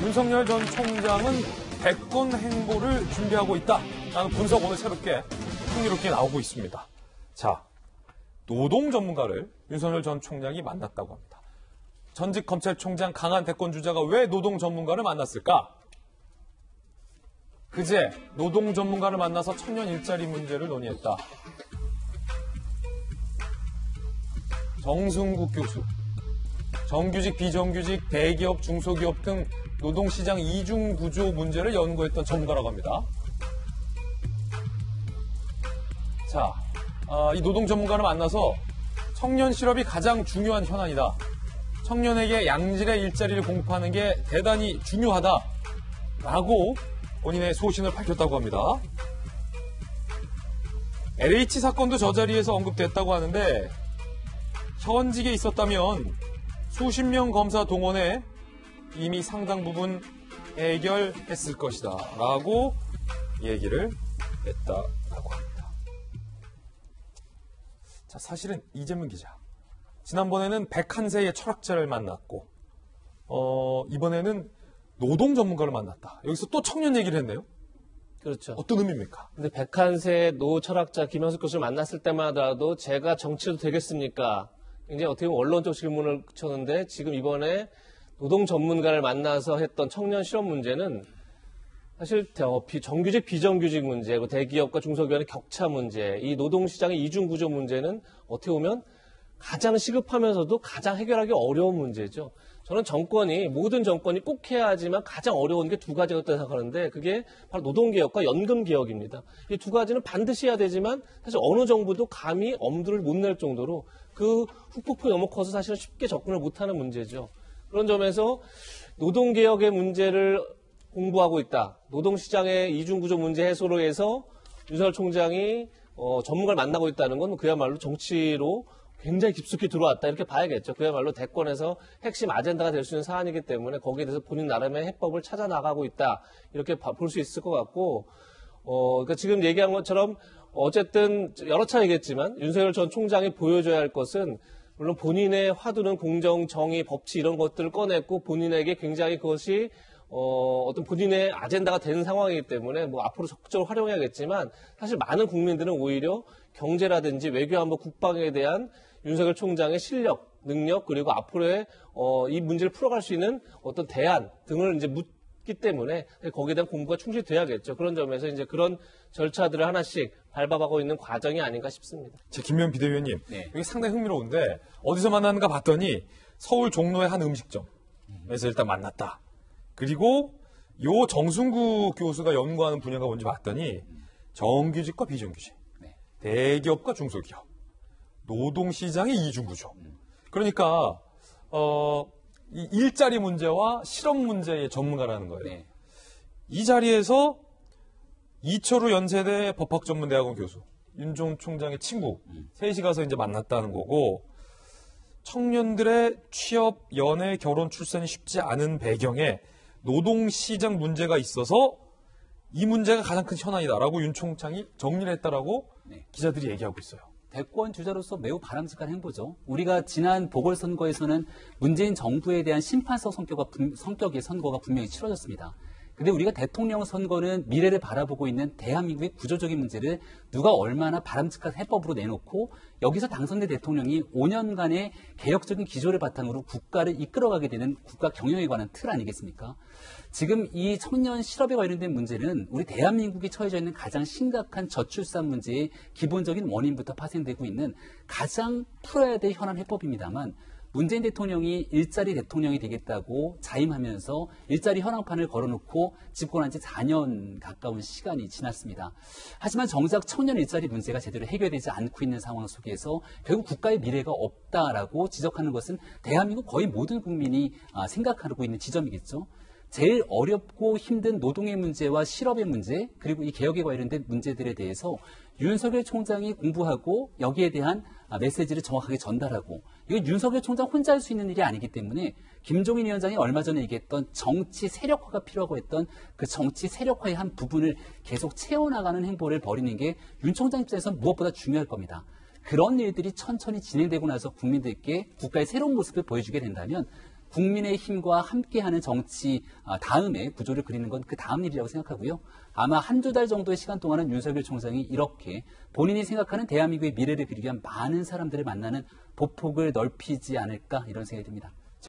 윤석열 전 총장은 대권 행보를 준비하고 있다라는 분석 오늘 새롭게 흥미롭게 나오고 있습니다. 자, 노동 전문가를 윤석열 전 총장이 만났다고 합니다. 전직 검찰총장 강한 대권 주자가 왜 노동 전문가를 만났을까? 그제 노동 전문가를 만나서 청년 일자리 문제를 논의했다. 정승국 교수, 정규직, 비정규직, 대기업, 중소기업 등 노동시장 이중 구조 문제를 연구했던 전문가라고 합니다. 자, 이 노동 전문가를 만나서 청년 실업이 가장 중요한 현안이다. 청년에게 양질의 일자리를 공급하는 게 대단히 중요하다라고 본인의 소신을 밝혔다고 합니다. LH 사건도 저 자리에서 언급됐다고 하는데 현직에 있었다면 수십 명 검사 동원해 이미 상당 부분 해결했을 것이다 라고 얘기를 했다라고 합니다. 자, 사실은 이재명 기자 지난번에는 101세의 철학자를 만났고 이번에는 노동 전문가를 만났다. 여기서 또 청년 얘기를 했네요. 그렇죠. 어떤 의미입니까? 근데 101세 노 철학자 김현숙 교수를 만났을 때마다도 제가 정치도 되겠습니까? 굉장히 어떻게 보면 원론적 질문을 쳤는데 지금 이번에 노동 전문가를 만나서 했던 청년 실업 문제는 사실 정규직, 비정규직 문제, 그리고 대기업과 중소기업의 격차 문제, 이 노동시장의 이중구조 문제는 어떻게 보면 가장 시급하면서도 가장 해결하기 어려운 문제죠. 저는 모든 정권이 꼭 해야 하지만 가장 어려운 게 두 가지가 있다고 생각하는데 그게 바로 노동개혁과 연금개혁입니다. 이 두 가지는 반드시 해야 되지만 사실 어느 정부도 감히 엄두를 못 낼 정도로 그 후폭풍이 너무 커서 사실은 쉽게 접근을 못하는 문제죠. 그런 점에서 노동개혁의 문제를 공부하고 있다. 노동시장의 이중구조 문제 해소로 해서 윤석열 총장이 전문가를 만나고 있다는 건 그야말로 정치로 굉장히 깊숙이 들어왔다 이렇게 봐야겠죠. 그야말로 대권에서 핵심 아젠다가 될 수 있는 사안이기 때문에 거기에 대해서 본인 나름의 해법을 찾아 나가고 있다 이렇게 볼 수 있을 것 같고 그러니까 지금 얘기한 것처럼 어쨌든 여러 차례 얘기했지만 윤석열 전 총장이 보여줘야 할 것은 물론 본인의 화두는 공정, 정의, 법치 이런 것들을 꺼냈고 본인에게 굉장히 그것이 어떤 본인의 아젠다가 된 상황이기 때문에 앞으로 적극적으로 활용해야겠지만 사실 많은 국민들은 오히려 경제라든지 외교안보 국방에 대한 윤석열 총장의 실력, 능력 그리고 앞으로의 이 문제를 풀어갈 수 있는 어떤 대안 등을 이제 묻기 때문에 거기에 대한 공부가 충실히 돼야겠죠. 그런 점에서 이제 그런 절차들을 하나씩 밟아가고 있는 과정이 아닌가 싶습니다. 제 김면 비대위원님, 네. 이게 상당히 흥미로운데 어디서 만났는가 봤더니 서울 종로의 한 음식점에서 일단 만났다. 그리고 요 정승국 교수가 연구하는 분야가 뭔지 봤더니 정규직과 비정규직, 대기업과 중소기업, 노동시장의 이중구조. 그러니까 이 일자리 문제와 실업 문제의 전문가라는 거예요. 네. 이 자리에서 이철우 연세대 법학전문대학원 교수, 윤종 총장의 친구, 셋이 가서 이제 만났다는 거고, 청년들의 취업, 연애, 결혼, 출산이 쉽지 않은 배경에 노동시장 문제가 있어서 이 문제가 가장 큰 현안이다라고 윤 총장이 정리를 했다라고 기자들이 얘기하고 있어요. 대권 주자로서 매우 바람직한 행보죠. 우리가 지난 보궐선거에서는 문재인 정부에 대한 심판서 성격의 선거가 분명히 치러졌습니다. 근데 우리가 대통령 선거는 미래를 바라보고 있는 대한민국의 구조적인 문제를 누가 얼마나 바람직한 해법으로 내놓고 여기서 당선된 대통령이 5년간의 개혁적인 기조를 바탕으로 국가를 이끌어가게 되는 국가 경영에 관한 틀 아니겠습니까? 지금 이 청년 실업에 관련된 문제는 우리 대한민국이 처해져 있는 가장 심각한 저출산 문제의 기본적인 원인부터 파생되고 있는 가장 풀어야 될 현안 해법입니다만 문재인 대통령이 일자리 대통령이 되겠다고 자임하면서 일자리 현황판을 걸어놓고 집권한 지 4년 가까운 시간이 지났습니다. 하지만 정작 청년 일자리 문제가 제대로 해결되지 않고 있는 상황 속에서 결국 국가의 미래가 없다라고 지적하는 것은 대한민국 거의 모든 국민이 생각하고 있는 지점이겠죠. 제일 어렵고 힘든 노동의 문제와 실업의 문제 그리고 이 개혁에 관련된 문제들에 대해서 윤석열 총장이 공부하고 여기에 대한 메시지를 정확하게 전달하고 이건 윤석열 총장 혼자 할 수 있는 일이 아니기 때문에 김종인 위원장이 얼마 전에 얘기했던 정치 세력화가 필요하고 했던 그 정치 세력화의 한 부분을 계속 채워나가는 행보를 벌이는 게 윤 총장 입장에서는 무엇보다 중요할 겁니다. 그런 일들이 천천히 진행되고 나서 국민들께 국가의 새로운 모습을 보여주게 된다면 국민의힘과 함께하는 정치 다음에 구조를 그리는 건 그 다음 일이라고 생각하고요. 아마 한두 달 정도의 시간 동안은 윤석열 총장이 이렇게 본인이 생각하는 대한민국의 미래를 그리기 위한 많은 사람들을 만나는 보폭을 넓히지 않을까 이런 생각이 듭니다.